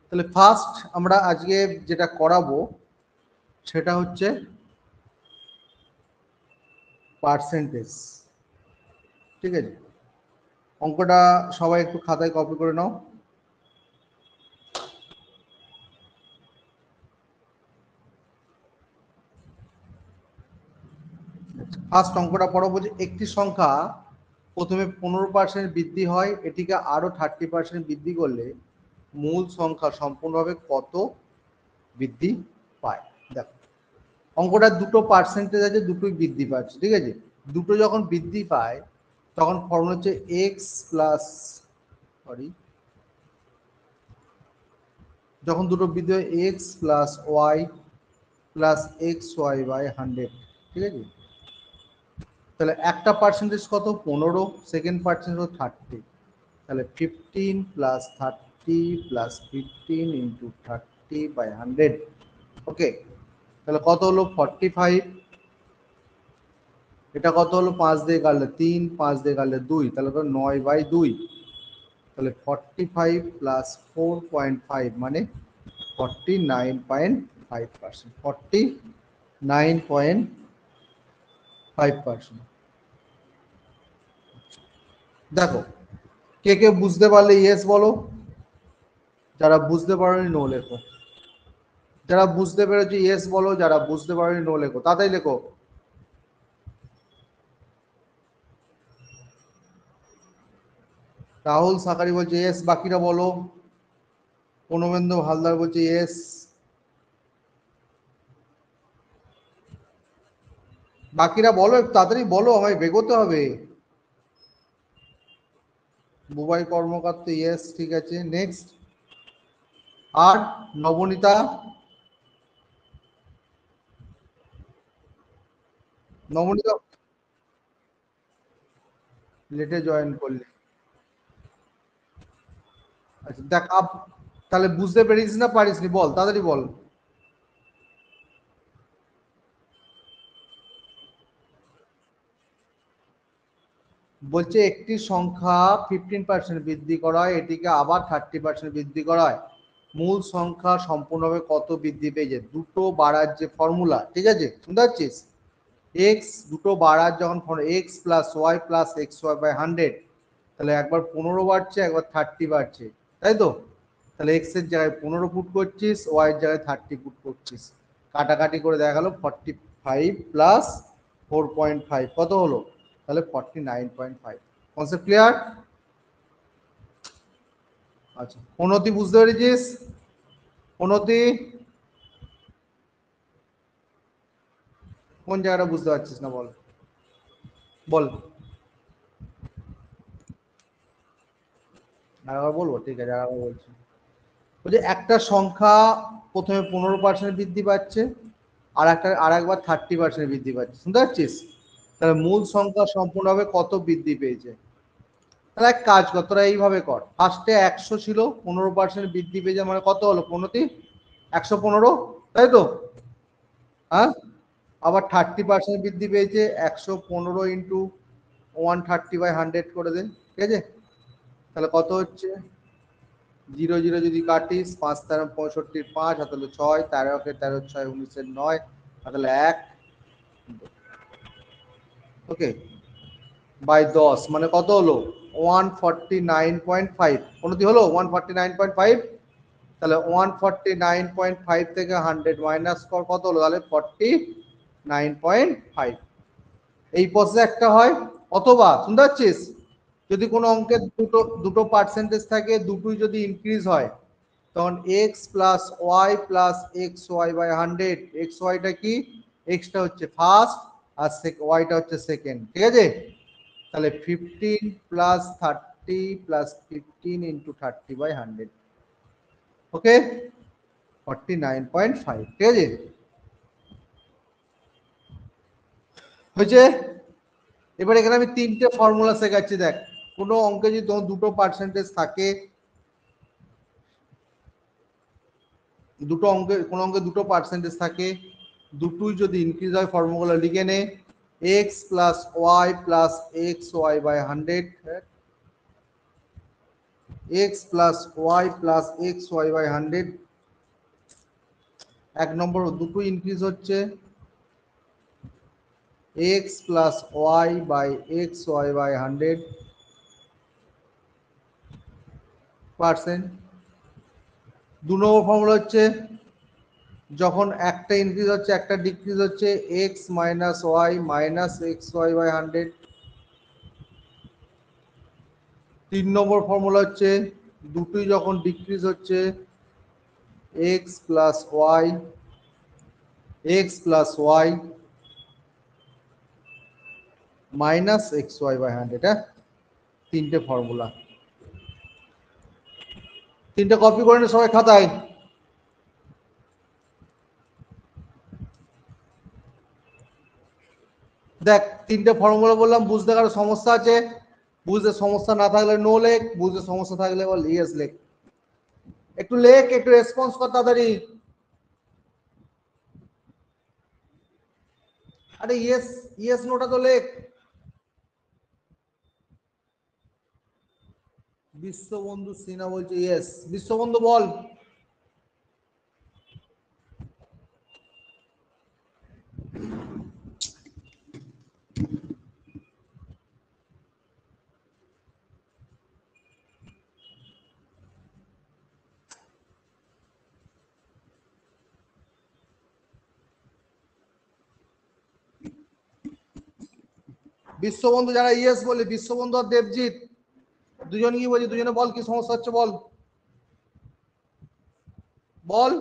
তাহলে ফার্স্ট আমরা আজকে যেটা করাবো সেটা হচ্ছে পার্সেন্টেজ। ঠিক আছে, অঙ্কটা সবাই একটু খাতায় কপি করে নাও। ফার্স্ট অঙ্কটা পড়ো। বলছে একটি সংখ্যা প্রথমে 15% বৃদ্ধি হয়, এটিকে আরো 30% বৃদ্ধি করলে মূল সংখ্যা সম্পূর্ণভাবে কত বৃদ্ধি পায়। দেখো অঙ্কটা দুটো পার্সেন্টেজ আছে, দুটোই বৃদ্ধি পাচ্ছে। ঠিক আছে, দুটো যখন বৃদ্ধি পায় তখন ফর্মুলা হচ্ছে এক্স প্লাস যখন দুটো বৃদ্ধি হয় X plus Y plus X Y by 100। ঠিক আছে, তাহলে একটা পার্সেন্টেজ কত 15, সেকেন্ড পার্সেন্টেজ 30, তাহলে 15 প্লাস 30 প্লাস 15 ইন্টু 30/100। ওকে, তাহলে কত হলো 45। এটা কত হলো 5 দিয়ে কাটলে 3, 5 দিয়ে কাটলে 2, তাহলে 9/2। তাহলে 45 প্লাস 4.5 মানে 49.5%। 49.5%। দেখো কে কে বুঝতে পারলে ইয়েস বলো, যারা বুঝতে পারোনি নো লেখো। যারা বুঝতে পেরেছো ইয়েস বলো, যারা বুঝতে পারোনি নো লেখো, তাতেই লেখো। রাহুল সাকারি বলছে ইয়েস, বাকিরা বলো। অনুবেন্দ্র হালদার বলছে ইয়েস। বাকিরা বলো, একটু তাড়াতাড়ি বলো, আমায় বেগোতে হবে। বুবাই কর্মকার তো ইয়েস, ঠিক আছে। নেক্সট আর নবনীতা, নবনীতা লেটে জয়েন করলে। আচ্ছা দেখ তাহলে বুঝতে পেরেছিস না পারিসনি বল, তাড়াতাড়ি বল। বলছে একটি সংখ্যা 15% বৃদ্ধি করা হয়, এটিকে আবার 30% বৃদ্ধি করা হয়, মূল সংখ্যা সম্পূর্ণভাবে কত বৃদ্ধি পেয়েছে। দুটো বাড়ার যে ফর্মুলা, ঠিক আছে শুনতে পাচ্ছিস, এক্স দুটো বাড়ার যখন X plus Y plus X Y by 100, তাহলে একবার 15 বাড়ছে, একবার 30 বাড়ছে, তাই তো। তাহলে এক্স এর জায়গায় 15 পুট করছিস, ওয়াই এর জায়গায় 30 পুট করছিস, কাটাকাটি করে দেখা গেল 45 প্লাস 4.5 কত হলো, তাহলে 49.5। Concept clear? আচ্ছা উন্নতি বুঝতে পেরেছিস? উন্নতি কোন জায়গাটা বুঝতে পারছিস না বল, বল। আরেকবার বলবো, ঠিক আছে আরেকবার বলছি। বলছে একটা সংখ্যা প্রথমে 15% বৃদ্ধি পাচ্ছে, আর একবার 30% বৃদ্ধি পাচ্ছে, শুনতে পাচ্ছিস? তাহলে মূল সংখ্যা সম্পূর্ণভাবে কত বৃদ্ধি পেয়েছে। তাহলে এক কাজ কর, তোরা এইভাবে কর। ফার্স্টে 100 ছিল, 15% বৃদ্ধি পেয়েছে, মানে কত হলো 115, তাই তো। হ্যাঁ, আবার 30% বৃদ্ধি পেয়েছে, 115 ইন্টু 130/100 করে দে, ঠিক আছে। তাহলে কত হচ্ছে, 0 0 যদি কাটিস, 5 13 65, 5 হাতে হলো 6, 13 কে 13 6 19 9, তাহলে 1, ওকে বাই 10 মানে কত হলো 149.5। উন্নতি হলো 149.5। তাহলে 149.5 থেকে 100 মাইনাস কর, কত হলো তাহলে 49.5। এই প্রসেস একটা হয়। অথবা শুনতে পাচ্ছিস, যদি কোনো অঙ্কের দুটো দুটো পার্সেন্টেজ থাকে, দুটোই যদি ইনক্রিজ হয়, তখন X plus Y plus X Y by 100। X ওয়াইটা কি, এক্সটা হচ্ছে ফার্স্ট আর ওয়াইটা হচ্ছে সেকেন্ড, ঠিক আছে। তাহলে 15 প্লাস 30 প্লাস 15 ইন্টু 30/100, ওকে 49.5, ঠিক আছে হয়েছে। এবার এখানে আমি তিনটে ফর্মুলা শেখাচ্ছি। দেখ কোনো অঙ্কে যদি তোমার দুটো পার্সেন্টেজ থাকে, দুটো অঙ্কে কোনো অঙ্কে দুটো পার্সেন্টেজ থাকে, দুটোই যদি ইনক্রিজ হয়, ফর্মুলা লিখে নে, X plus Y plus X Y by 100 X plus Y plus X Y by 100। এক নম্বর দুটো ইনক্রিজ হচ্ছে, X plus Y by X Y by 100%। দু নম্বর ফর্মুলা হচ্ছে যখন একটা ইনক্রিজ হচ্ছে একটা ডিক্রিজ হচ্ছে, X minus Y minus X Y by 100। তিন নম্বর ফর্মুলা হচ্ছে দুটোই যখন ডিক্রিজ হচ্ছে, X plus Y minus X Y by 100। হ্যাঁ, তিনটে ফর্মুলা, তিনটে কপি করে নে সবাই খাতায়। দেখ তিনটে ফর্মুলা বললাম, বুঝতে কারো সমস্যা আছে? বুঝতে সমস্যা না থাকলে নো লেখ, বুঝতে সমস্যা থাকলে বল ইয়েস লেখ। একটু লেখ, একটু রেসপন্স কর তাড়াতাড়ি। আরে ইয়েস ইয়েস নোটা তো লেখ। বিশ্ববন্ধু সিনহা বলছে ইয়েস। বিশ্ববন্ধু বল। বিশ্ববন্ধু যারা ইয়েস বলে, বিশ্ববন্ধু আর দেবজিৎ দুজন কি বলছি, দুজনে বল কি সমস্যা হচ্ছে বল বল।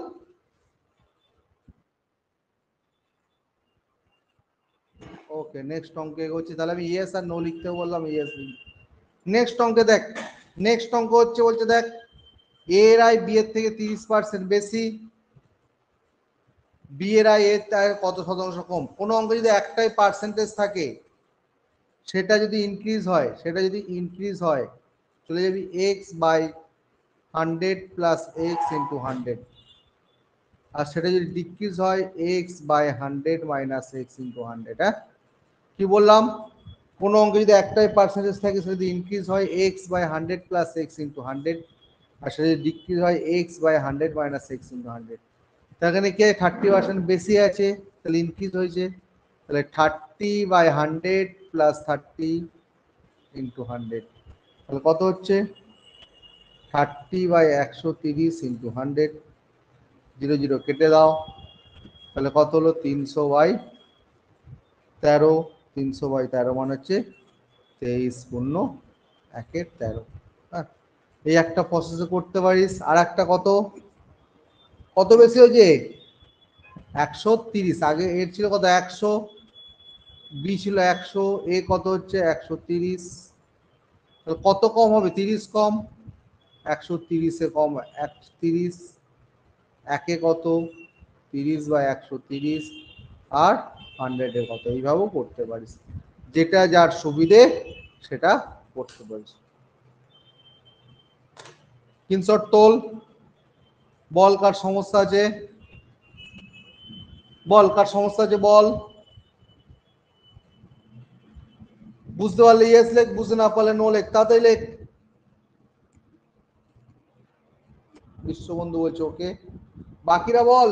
ওকে নেক্সট অঙ্কে এগোচ্ছি, তাহলে আমি ইয়েস আর নো লিখতে বললাম, ইয়েস। নেক্সট অঙ্কে দেখ, নেক্সট অঙ্ক হচ্ছে বলছে দেখ এর আয় বি এর থেকে 30% বেশি, বি এর আয় এর কত শতাংশ কম। কোনো অঙ্ক যদি একটাই পার্সেন্টেজ থাকে, সেটা যদি ইনক্রিজ হয় চলে যাবি X by 100 plus X into 100। আর সেটা যদি ডিক্রিজ হয় X by 100 minus X into 100। হ্যাঁ, কি বললাম? কোনো অঙ্কে যদি একটাই পার্সেন্টেজ থাকে সেটা যদি ইনক্রিজ হয় X by 100 plus X into 100, আর সেটা যদি ডিক্রিজ হয় X by 100 minus X into 100। তার কি 30% বেশি আছে, তাহলে ইনক্রিজ হয়েছে, তাহলে 30/100 প্লাস 30/100, তাহলে কত হচ্ছে 30/130 ইন্টু 100। 0 0 কেটে দাও, তাহলে কত হলো 300/13। 300/13 মানে হচ্ছে 23×1=13। হ্যাঁ, এই একটা প্রসেসে করতে পারিস। আর একটা কত কত বেশি হয়েছে 130, আগে এর ছিল কত 100, বি ছিল 100, এ কত হচ্ছে 130, কত কম হবে 30 কম, 130-এ কম 130, একে কত 30/130 আর 100-এ কত, এইভাবেও করতে পারিস, যেটা যার সুবিধে সেটা করতে পারিস। স্ক্রিনশট তোল, বল কার সমস্যা আছে, বল কার সমস্যা আছে বল। বুঝতে পারলে ইয়েস লেখ, বুঝতে না পারলে নো লেখ, তাড়াতাড়ি লেখ। বিশ্ববন্ধু বলছে ওকে, বাকিরা বল।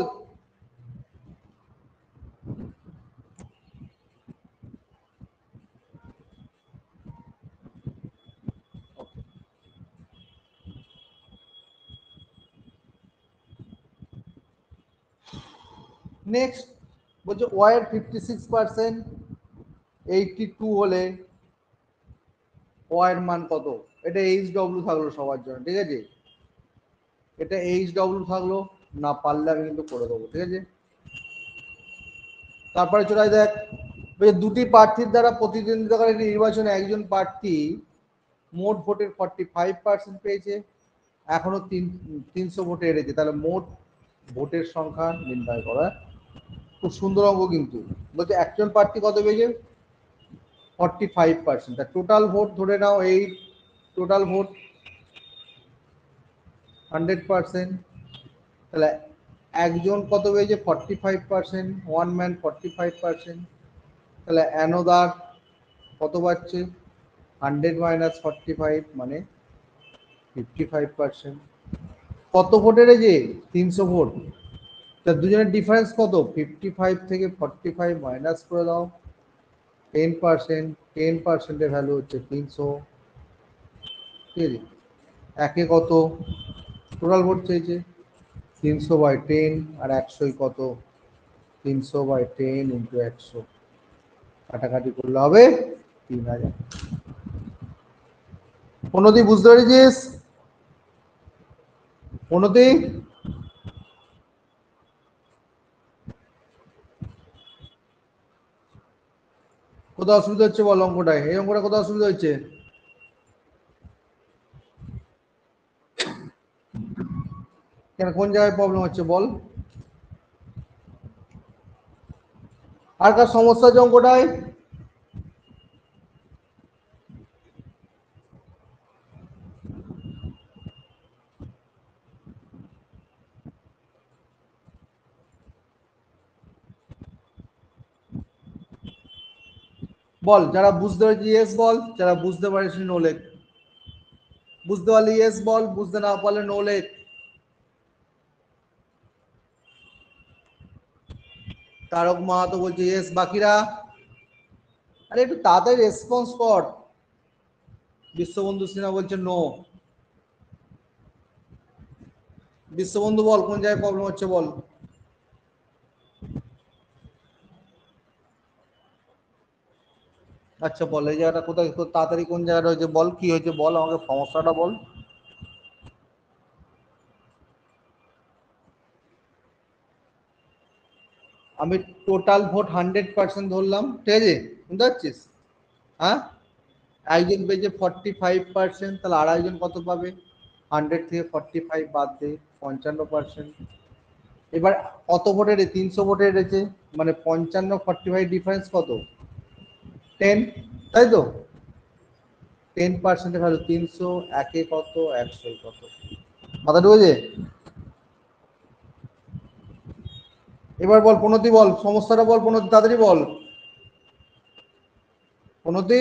নেক্সট বলছে ওয়াই এর 56%, 82 হলে ওয়াই এর মান কত। এটা এইচ ডব্লিউ থাকলো সবার জন্য, ঠিক আছে, এটা এইচ ডব্লিউ থাকলো, না পারলে আমি কিন্তু করে দেবো, ঠিক আছে। তারপরে চলে দেখ দুটি প্রার্থীর দ্বারা প্রতিদ্বন্দ্বিতাকারী নির্বাচনে একজন প্রার্থী মোট ভোটের 45% পেয়েছে, এখনো 300 ভোটে হেরেছে, তাহলে মোট ভোটের সংখ্যা নির্ণয় করা। খুব সুন্দর অঙ্ক কিন্তু। বলছে একজন প্রার্থী কত পেয়েছে 45%, টোটাল ভোট ধরে নাও এই টোটাল ভোট 100%, তাহলে একজন কত পেয়েছে 45%, ওয়ান ম্যান 45%, তাহলে অ্যানোদার কত পাচ্ছে 100 - 45 মানে 55%। কত ভোটের যে 300 ভোট, তা দুজনের ডিফারেন্স কত? 55 থেকে 45 মাইনাস করে দাও 10%, 10%-এর ভ্যালু হচ্ছে 300। ঠিক আছে, একে কত টোটাল ভোট চেয়েছে 300/10, আর 100 কত 300/10 ইন্টু 100, কাটাকাটি করলে হবে 3000। কোনদি বুঝতে পেরেছিস? কোনদি কোথাও অসুবিধা হচ্ছে বল? অঙ্কটায় এই অঙ্কটা কোথাও অসুবিধা হচ্ছে? কেন, কোন জায়গায় প্রবলেম হচ্ছে বল? আর কার সমস্যা হচ্ছে অঙ্কটায়? বল, যারা বুঝতে পেরেছি ইয়েস বল, যারা বুঝতে পারিস নো লেখ। বুঝতে পারলে ইয়েস বল, বুঝতে না পারলে নো লেখ। তারক মাহাতো বলছে ইয়েস, বাকিরা আরে একটু তাড়াতাড়ি রেসপন্স কর। বিশ্ববন্ধু সিনহা বলছে নো। বিশ্ববন্ধু বল, কোন জায়গায় প্রবলেম হচ্ছে বল? আচ্ছা বল, এই জায়গাটা কোথায় তাড়াতাড়ি কোন জায়গাটা হয়েছে বল, কি হয়েছে বল আমাকে, সমস্যাটা বল। আমি টোটাল ভোট 100% ধরলাম, ঠিক আছে, বুঝতে পারছিস? হ্যাঁ, একজন পেয়েছে 45%, তাহলে আর একজন কত পাবে? 100 থেকে 45 বাদ দে, 55%। এবার কত ভোটের? 300 ভোটের এসেছে, মানে 55 45 ডিফারেন্স কত? 10, তাই তো? 10%-এর ভ্যালু 300, একে কত 100 কত, মাথা ঢুকেছে? এবার বল প্রণতি, বল সমস্যাটা বল প্রণতি, তাড়াতাড়ি বল প্রণতি।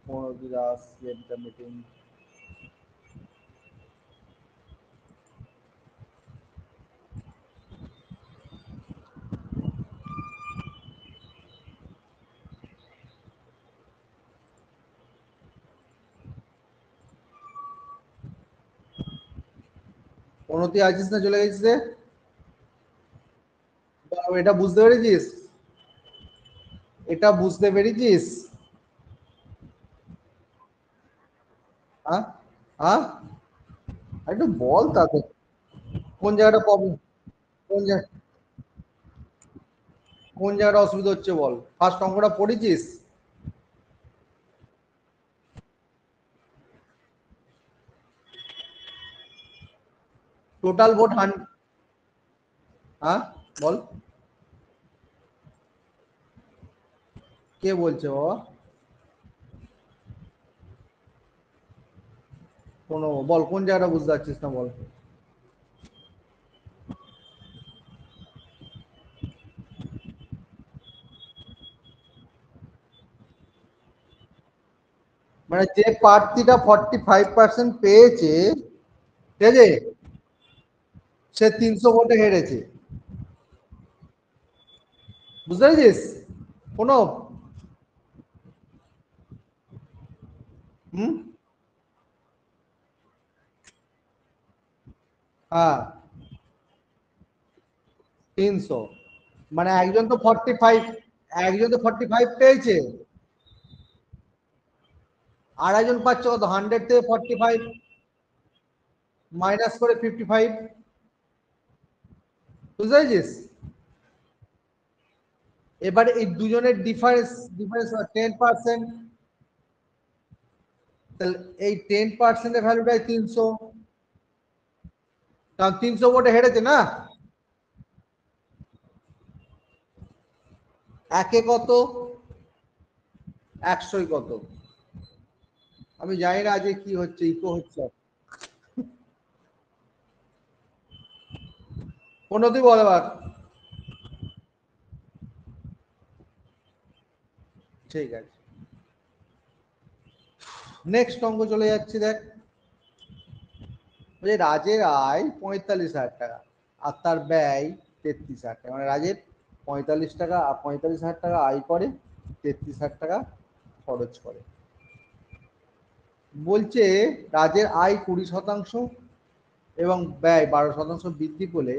প্রণতি দাস মিটিং। প্রণতি আছিস না চলে গেছিস রে? এটা বুঝতে পেরেছিস? এটা বুঝতে পেরেছিস? হ্যাঁ, হ্যাঁ, একটু বল তাতে কোন জায়গাটা প্রবলেম, কোন জায়গা, কোন জায়গাটা অসুবিধা হচ্ছে বল। ফার্স্ট অঙ্কটা পড়েছিস? টোটাল ভোট হ্যাঁ বল, কে বলছে বাবা? কোনো বল, কোন জায়গাটা বুঝতে পারছিস না বল। মানে যে প্রার্থীটা 45% পেয়েছে, ঠিক আছে, সে 300 ভোটে হেরেছে, বুঝতে পেরেছিস? কোনো হুম, হ্যাঁ 300, মানে একজন তো 45, একজন তো 45 পেয়েছে, আর একজন পাচ্ছে কত? 100 থেকে 45 মাইনাস করে 55, বুঝতে পেরেছিস? এবারে এই দুজনের ডিফারেন্স, ডিফারেন্স 10%, তাহলে এই 10%-এর ভ্যালুটাই 300, কারণ 300 ভোটে হেরেছে না। একে কত 100 কত, আমি জানি না আজকে কি হচ্ছে, ইকো হচ্ছে। কোনটি বল এবার। ঠিক আছে, নেক্সট অঙ্ক চলে যাচ্ছি। দেখ, রাজের আয় 45,000 টাকা আর তার ব্যয় 33,000 টাকা, মানে রাজের 45,000 টাকা আয় করে, 33,000 টাকা খরচ করে। বলছে রাজের আয় 20% এবং ব্যয় 12% বৃদ্ধি করলে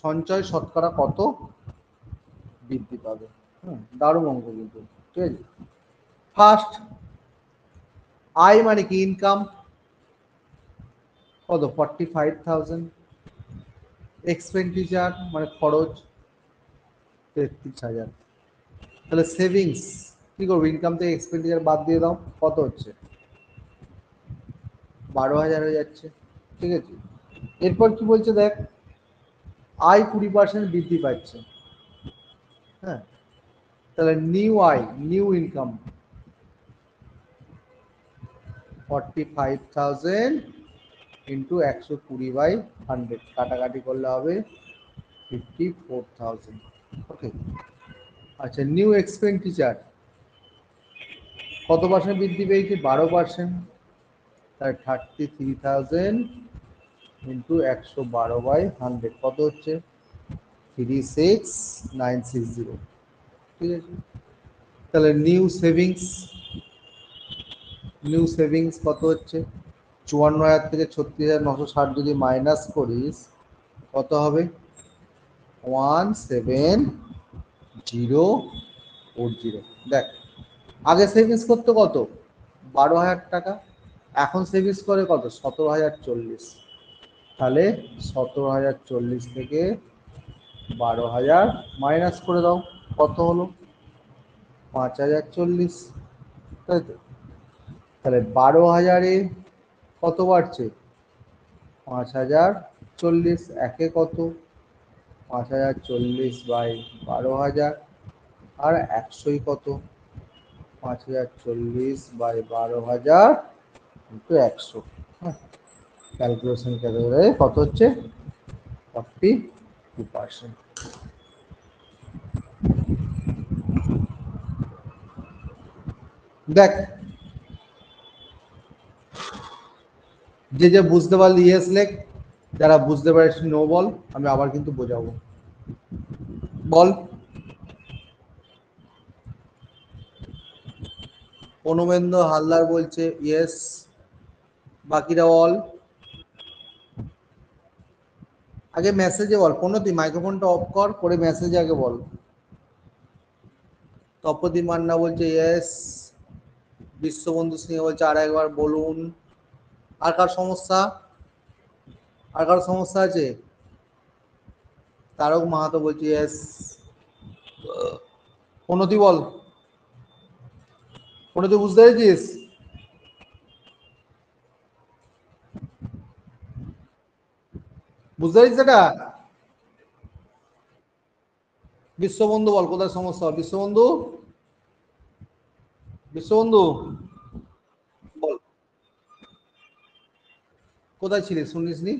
সঞ্চয় শতকরা কত বৃদ্ধি পাবে? দারুণ অঙ্ক কিন্তু, ঠিক আছে। ফার্স্ট, আয় মানে কি? ইনকাম কত? 45,000। এক্সপেন্ডিচার মানে খরচ 33,000। তাহলে সেভিংস কি করবো? ইনকাম থেকে এক্সপেন্ডিচার বাদ দিয়ে দাও, কত হচ্ছে? 12,000 হয়ে যাচ্ছে, ঠিক আছে। এরপর কি বলছে দেখ, আয় 20% বৃদ্ধি পাচ্ছে। হ্যাঁ, তাহলে নিউ আয়, নিউ ইনকাম 45,000 ইন্টু 120/100, কাটাকাটি করলে হবে 54,000। ওকে, আচ্ছা, নিউ এক্সপেন্ডিচার কত পার্সেন্ট বৃদ্ধি পেয়েছে? 12%। তাহলে 33,000 ইন্টু 112/100 কত হচ্ছে? 36,960, ঠিক আছে। তাহলে নিউ সেভিংস, নিউ সেভিংস কত হচ্ছে? 54,000 থেকে 36,960 যদি মাইনাস করিস কত হবে? 17,040। দেখ, আগে সেভিংস করতে কত? 12,000 টাকা, এখন সেভিংস করে কত? 17,040। তাহলে 17,040 থেকে 12,000 মাইনাস করে দাও, কত হলো? 5,040, তাই তো। তাহলে 12,000-এ কত বাড়ছে? 5,040। একে কত? 5,040/12,000। আর 100ই কত? 5,040/12,000 ইন্টু 100। হ্যাঁ, ক্যালকুলেশন করে কত হচ্ছে? 42%। দেখ, যে যে বুঝতে পারলি ইয়েস লেখ, যারা বুঝতে পারিস নো বল, আমি আবার কিন্তু বোঝাবো। বল। অনুমেন্দ্র হালদার বলছে ইয়েস, বাকিরা বল। আগে মেসেজে বল, প্রণতি মাইক্রোফোনটা অফ কর, করে মেসেজে আগে বল। তপতি মান্না বলছে ইয়েস, বিশ্ববন্ধু সিংহ বলছে আর একবার বলুন। আর কার সমস্যা? আর কার সমস্যা আছে? তারক মাহাতো বলছে ইয়েস। প্রণতি বল, প্রণতি বুঝতে পেরেছিস? বুঝতে পেরেছিস এটা? বিশ্ববন্ধু বল, কোথায় সমস্যা? বিশ্ববন্ধু, বিশ্ববন্ধু বল, কোথায় ছিলিস? শুনিসনি?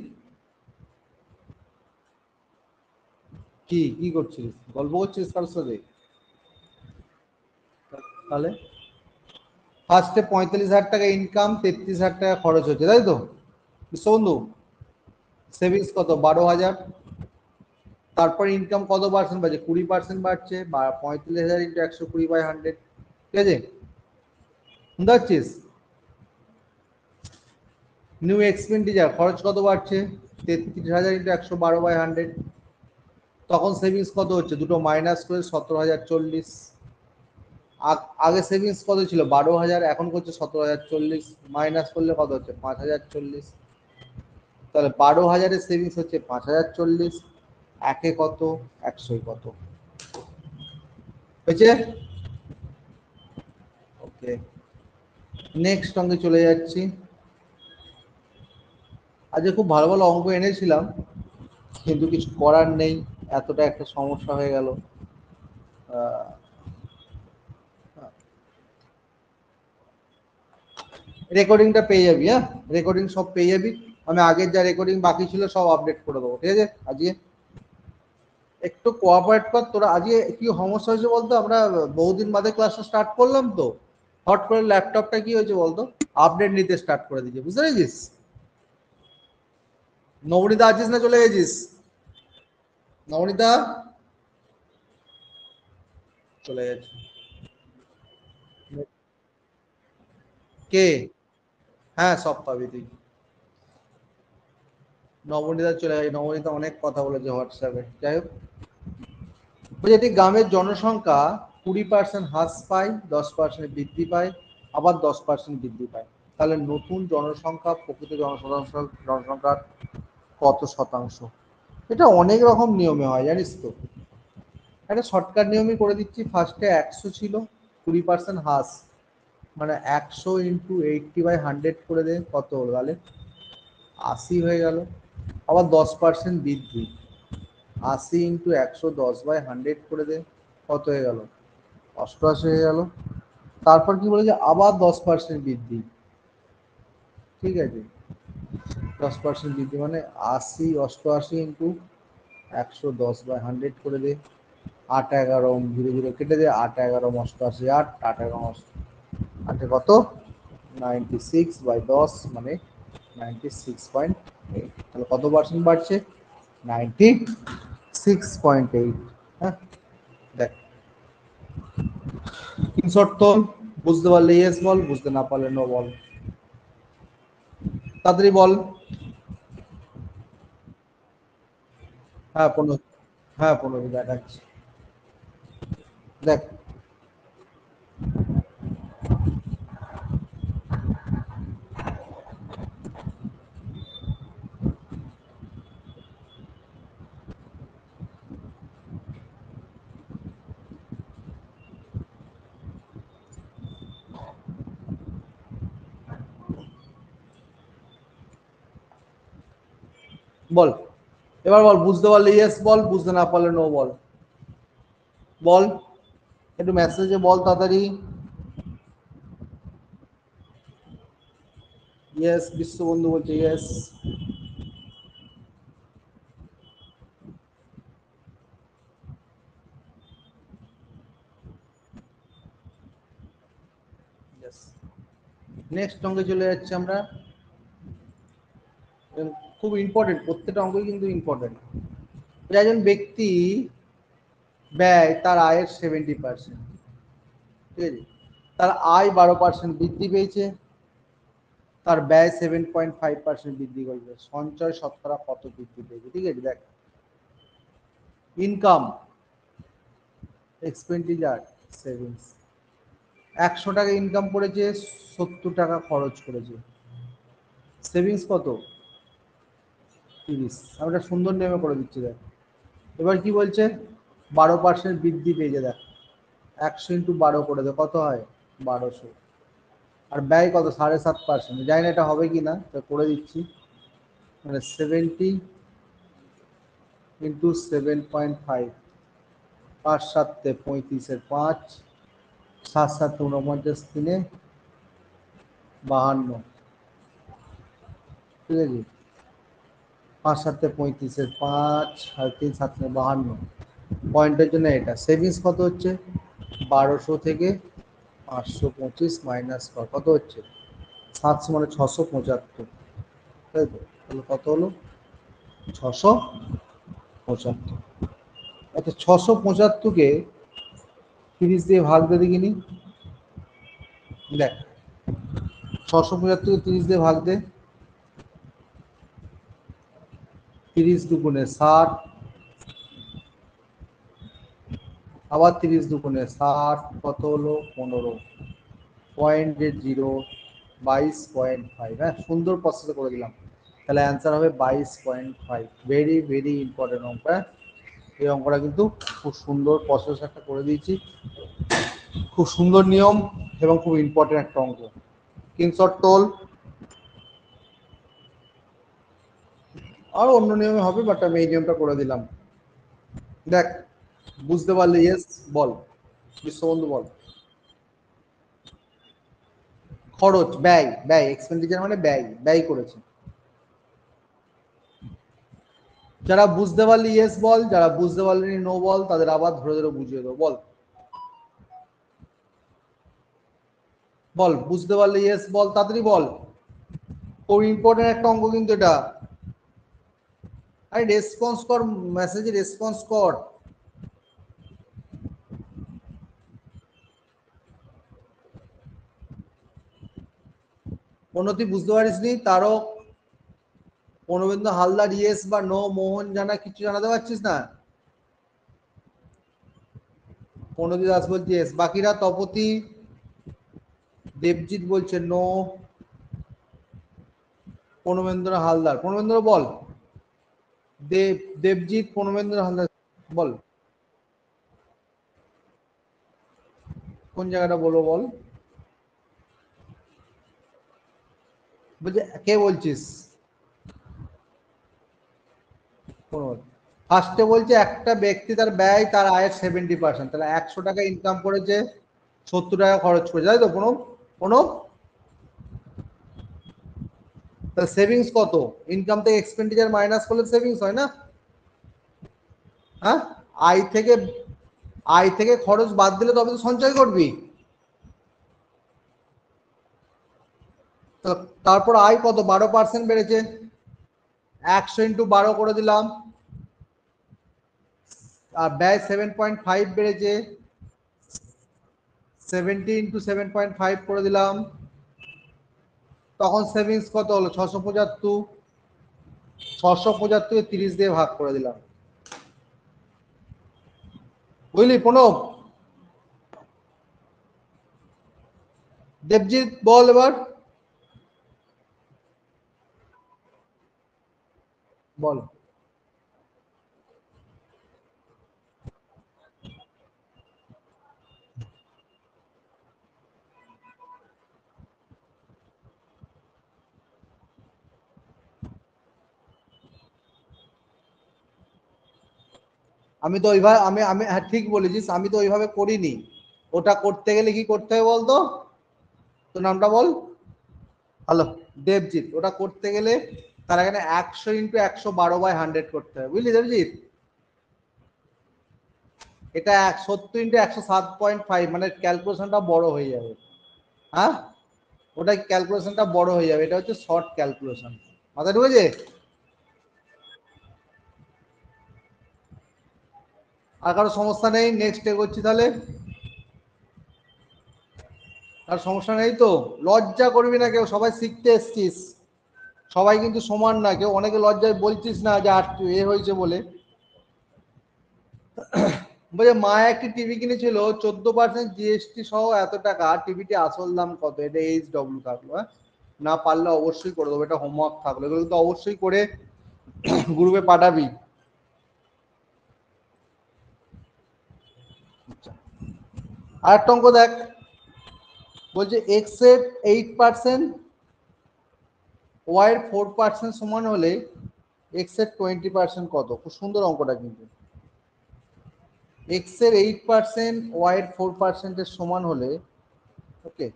কি কি করছিস? গল্প করছিস কার সাথে? তাহলে ফার্স্টে 45,000 টাকা ইনকাম, 33,000 টাকা খরচ হচ্ছে, তাই তো বিশ্ববন্ধু? সেভিংস কত? 12,000। তারপর ইনকাম কত পার্সেন্ট বাড়ছে? 20% বাড়ছে, বা 45,000 ইন্টু 120/100, ঠিক আছে। বুঝতে পারছিস? নিউ এক্সপেন্ডিচার খরচ কত বাড়ছে? 33,000 ইন্টু 112/100। তখন সেভিংস কত হচ্ছে? দুটো মাইনাস করে 17,040। আগে সেভিংস কত ছিল? 12,000, এখন করছে 17,040, মাইনাস করলে কত হচ্ছে? 5,040। তাহলে 12,000-এর সেভিংস হচ্ছে 5,040, একে কত? 100 কত হয়েছে? ওকে, নেক্সট অঙ্কে চলে যাচ্ছি। আজকে খুব ভালো ভালো অঙ্ক এনেছিলাম, কিন্তু কিছু করার নেই, এতটা একটা সমস্যা হয়ে গেল। রেকর্ডিংটা পেয়ে যাবি, হ্যাঁ, রেকর্ডিং সব পেয়ে যাবি। আমি আগের যা রেকর্ডিং বাকি ছিল সব আপডেট করে দেবো, ঠিক আছে আজকে। একটু কোঅপারেট কর তোরা। আজকে কি সমস্যা হয়েছে বলতো, আমরা বহুদিন বাদে ক্লাসটা স্টার্ট করলাম তো, হট করে ল্যাপটপটা কি হয়েছে বলতো, আপডেট নিতে স্টার্ট করে দিয়েছে, বুঝতে পেরেছিস? নবনীতা আছিস না চলে গেছিস? নবনীতা চলে গেছে। কে? হ্যাঁ সব পাবি তুই। নবনীতা চলে গেছে, নবনীতা অনেক কথা বলেছে হোয়াটসঅ্যাপে। যাই হোক, বলছি গ্রামের জনসংখ্যা 20% হ্রাস পায়, 10% বৃদ্ধি পায়, আবার 10% বৃদ্ধি পায়, তাহলে নতুন জনসংখ্যা প্রকৃত জনসংখ্যার কত শতাংশ? এটা অনেক রকম নিয়মে হয় জানিস তো। একটা শর্টকাট নিয়মই করে দিচ্ছি। ফার্স্টে 100 ছিল, 20% হ্রাস, মানে 100 × 80/100 করে দে, কত হলো তাহলে? 80 হয়ে গেল। আবার 10% বৃদ্ধি, 80 × 110/100 করে দে, কত হয়ে গেল? 88 হয়ে গেল। তারপর কি বলেছে, আবার 10% বৃদ্ধি, ঠিক আছে? 10% বৃদ্ধি মানে 80, 88 ইন্টু 110/100 করে দে, 8 11 ধীরে ধীরে কেটে দে, 8 11 88, 8 8 কত? 96/10 মানে 96.8। তাহলে কত পার্সেন্ট বাড়ছে? 96.8। হ্যাঁ, দেখ স্ক্রিনশট তোল, বুঝতে পারলে ইয়েস বল, বুঝতে না পারলে নো বল, তাড়াতাড়ি বল। হ্যাঁ 15, হ্যাঁ 15 দেখাচ্ছি, দেখ। বল, এবার বল, বুঝতে পারলে ইয়েস বল, বুঝতে না পারলে নো বল, বল একটু মেসেজে বল তাড়াতাড়ি। ইয়েস, বিশ্ববন্ধু বলছে ইয়েস। নেক্সট অঙ্কে চলে যাচ্ছি আমরা। খুব ইম্পর্টেন্ট, প্রত্যেকটা অঙ্কই কিন্তু ইম্পর্টেন্ট। একজন ব্যক্তি ব্যয় তার আয়ের 70%, ঠিক আছে? তার আয় 12% বৃদ্ধি পেয়েছে, তার ব্যয় 7.5% বৃদ্ধি করেছে, সঞ্চয় শতকরা কত বৃদ্ধি পেয়েছে? ঠিক আছে, দেখ ইনকাম, এক্সপেন্ডিচার, সেভিংস। 100 টাকা ইনকাম করেছে, 70 টাকা খরচ করেছে, সেভিংস কত? 30। আমি একটা সুন্দর নিয়মে করে দিচ্ছি, দেখ। এবার কি বলছে, 12% বৃদ্ধি পেয়েছে, দেখ 100 × 12 করে দে, কত হয়? 1200। আর ব্যয় কত? 7.5%। জানি না এটা হবে কি না, তো করে দিচ্ছি। মানে 70 × 7.5, 5 7 35, 5 7 7 49, 3 52, ঠিক আছে? 5 7 35, 5 আর 3 7 52। পয়েন্টের জন্য এটা সেভিংস কত হচ্ছে? 1200 থেকে 525 মাইনাস কত হচ্ছে? 700 মানে 675, তাই তো? তাহলে কত হলো? 675। আচ্ছা 675-কে 30 দিয়ে ভাগ দে দেখিনি, দেখ 675-কে 30 দিয়ে ভাগ দে, 30 দুগুণে 60, আবার 30 দুগুণে 60, কত হলো? 15.0, 22.5। হ্যাঁ, সুন্দর প্রসেস করে দিলাম। তাহলে অ্যান্সার হবে 22.5। ভেরি ভেরি ইম্পর্টেন্ট অঙ্ক। হ্যাঁ, এই অঙ্কটা কিন্তু খুব সুন্দর প্রসেস একটা করে দিয়েছি, খুব সুন্দর নিয়ম এবং খুব ইম্পর্টেন্ট একটা অঙ্ক। স্ক্রিনশট তোল। আর অন্য নিয়মে হবে, বাট আমি এই নিয়মটা করে দিলাম। দেখ, বুঝতে পারলে ইয়েস বল, বিশ্ববন্ধু বল। খরচ, ব্যয়, ব্যয়, এক্সপেন্ডিচার মানে ব্যয়, ব্যয় করেছে। যারা বুঝতে পারলি ইয়েস বল, যারা বুঝতে পারলি নো বল, তাদের আবার ধরে ধরে বুঝিয়ে দেবো। বল বল, বুঝতে পারলি ইয়েস বল, তাড়াতাড়ি বল। খুব ইম্পর্টেন্ট একটা অঙ্ক কিন্তু এটা। আরে রেসপন্স কর, মেসেজে রেসপন্স কর। উন্নতি বুঝতে পারিস নি? তারক, অনুবেন্দ্র হালদার ইয়েস বা নো, মোহন জানা কিছু জানাতে পারছিস না? প্রণতি দাস বলছে ইয়েস, বাকিরা তপতি, দেবজিৎ বলছে নো, প্রণবেন্দ্র হালদার, প্রণবেন্দ্র বল, দেবজিৎ, প্রণবেন্দ্র হালদার বল কোন জায়গাটা বলবো বল। বলছে কে বলছিস? ফার্স্টে বলছে একটা ব্যক্তি তার ব্যয় তার আয়ের 70%, তাহলে 100 টাকা ইনকাম করেছে, 70 টাকা খরচ করেছে, তাই তো প্রণব? প্রণব, তাহলে সেভিংস কত? ইনকাম থেকে এক্সপেন্ডিচার মাইনাস করলে সেভিংস হয় না? হ্যাঁ, আয় থেকে, আয় থেকে খরচ বাদ দিলে তবে তো সঞ্চয় করবি। তারপর আয় কত? 12% বেড়েছে, 100 × 12 করে দিলাম। আর ব্যয় 7.5 বেড়েছে, 70 × 7.5 করে দিলাম। তখন সেভিংস কত হলো? 675। 675 30 দিয়ে ভাগ করে দিলাম। বুঝলি প্রণব? দেবজিৎ বল এবার, বল। আমি তো ওইভাবে, আমি আমি হ্যাঁ ঠিক বলেছিস, আমি তো ওইভাবে করিনি। ওটা করতে গেলে কি করতে হবে বলতো? তোর নামটা বল। হ্যালো, দেবজিৎ। ওটা করতে গেলে তার এখানে 100 × 112/100 করতে হবে, বুঝলি দেবজিৎ? এটা 70 × 107.5, মানে ক্যালকুলেশনটা বড় হয়ে যাবে। হ্যাঁ, ওটা ক্যালকুলেশনটা বড় হয়ে যাবে, এটা হচ্ছে শর্ট ক্যালকুলেশন। মাথায় ঢুকেছে? আর কারো সমস্যা নেই? নেক্সট এগোচ্ছি তাহলে। আর সমস্যা নেই তো? লজ্জা করবি না কেউ, সবাই শিখতে এসছিস, সবাই কিন্তু সমান না। কেউ অনেকে লজ্জায় বলছিস না যে আর এ হয়েছে বলে। বলছে মা একটি টিভি কিনেছিল 14% জিএসটি সহ এত টাকা, টিভিটি আসল দাম কত? এটা HW থাকলো। হ্যাঁ, না পারলে অবশ্যই করে দেবো, এটা হোমওয়ার্ক থাকলো, এগুলো কিন্তু অবশ্যই করে গ্রুপে পাঠাবি। আর একটা অঙ্ক দেখ, বলছে এক্স এর 8%, ওয়াই এর 4% সমান হলে এক্স এর 20% কত? খুব সুন্দর অঙ্কটা কিন্তু। এক্স এর 8%, ওয়াই এর 4% এর সমান হলে, ওকে,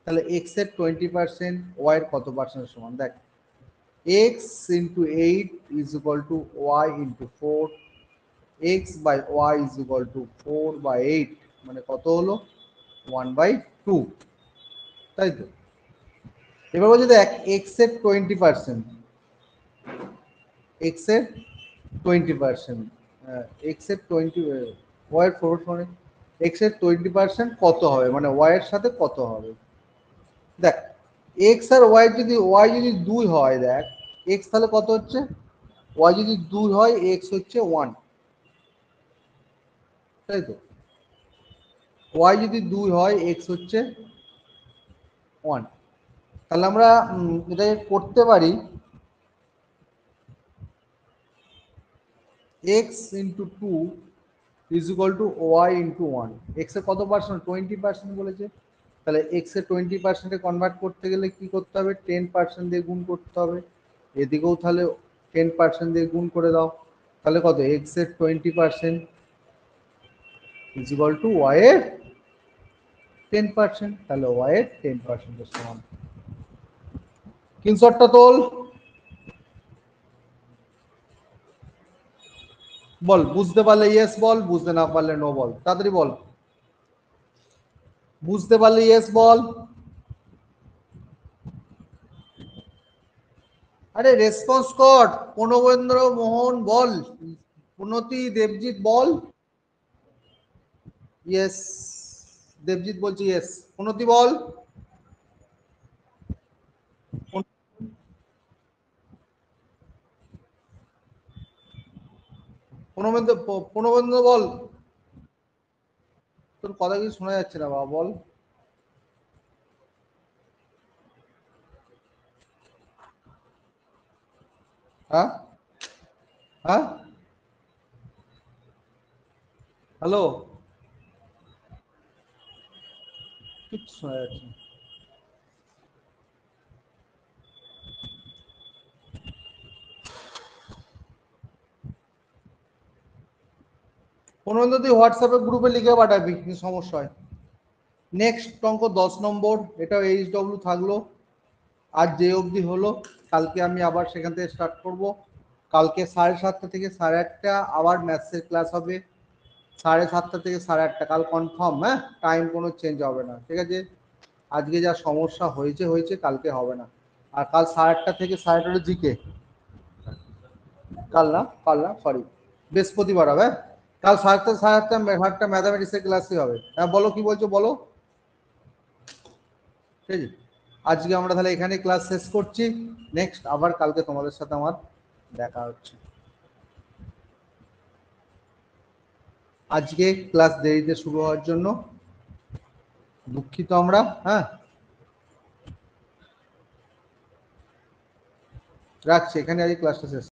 তাহলে এক্স এর 20%, ওয়াই এর কত পার্সেন্টের সমান? দেখ, X into 8 is equal to Y into 4, X by Y is equal to 4/8, মানে কত হলো? 1/2, তাই তো? এবার বলছে দেখ এক্স এর 20%, এক্স এর 20%, এক্স এর 20, ওয়াই এর 4, মানে এক্স এর 20% কত হবে, মানে ওয়াই এর সাথে কত হবে? দেখ, এক্স আর ওয়াই যদি, ওয়াই যদি 2 হয়, দেখ এক্স তাহলে কত হচ্ছে? ওয়াই যদি 2 হয়, এক্স হচ্ছে 1, তাই তো? ওয়াই যদি 2 হয়, এক্স হচ্ছে 1। তাহলে আমরা এটাকে করতে পারি X into 2 is equal to Y into 1। X এর কত পার্সেন্ট? 20% বলেছে। তাহলে এক্স এর 20%-এ কনভার্ট করতে গেলে কি করতে হবে? 10% দিয়ে গুণ করতে হবে। এদিকেও তাহলে 10% দিয়ে গুণ করে দাও, তাহলে কত? এক্স এর 20% ইজ ইকুয়াল টু ওয়াই এর 10%, তাহলে ওয়াই এর 10% এর সমান। স্ক্রিনশটটা তোল। বল, বুঝতে পারলে ইয়েস বল, বুঝতে না পারলে নো বল, তাড়াতাড়ি বল। বুঝতে পারলে ইয়েস বল। আরে রেসপন্স কর। পূর্ণবেন্দ্র মোহন বল, উন্নতি দেবজিৎ বল। ইয়েস, দেবজিৎ বলছি ইয়েস। উন্নতি বল। পূর্ণবেন্দ্র, পূর্ণবেন্দ্র বল। তোর কথা কিছু শোনা যাচ্ছে না বাবা, বল। হ্যাঁ হ্যাঁ, হ্যালো, কিচ্ছু শোনা যাচ্ছে না। পূর্ণবেন্দ্র তুই হোয়াটসঅ্যাপে গ্রুপে লিখে পাঠাবি, কি সমস্যা হয়। নেক্সট অঙ্ক 10 নম্বর, এটাও এইচডব্লিউ থাকলো। আজ যে অবধি হলো, কালকে আমি আবার সেখান থেকে স্টার্ট করব। কালকে 7:30 থেকে 8:30 আবার ম্যাথসের ক্লাস হবে। 7:30 থেকে 8:30, কাল কনফার্ম, হ্যাঁ, টাইম কোনো চেঞ্জ হবে না, ঠিক আছে। আজকে যা সমস্যা হয়েছে হয়েছে, কালকে হবে না। আর কাল 8:30 থেকে 8:30 জিকে। কাল না সরি, বৃহস্পতিবার হবে। কাল 7:30 ম্যাথামেটিক্সের ক্লাসই হবে। হ্যাঁ বলো, কি বলছো বলো। ঠিক আছে, আজকে আমরা তাহলে এখানে ক্লাস শেষ করছি। নেক্সট আবার কালকে তোমাদের সাথে আমার দেখা হচ্ছে। আজকে ক্লাস দেরিতে শুরু হওয়ার জন্য দুঃখিত আমরা, হ্যাঁ। রাখছি, এখানে আজকে ক্লাসটা শেষ।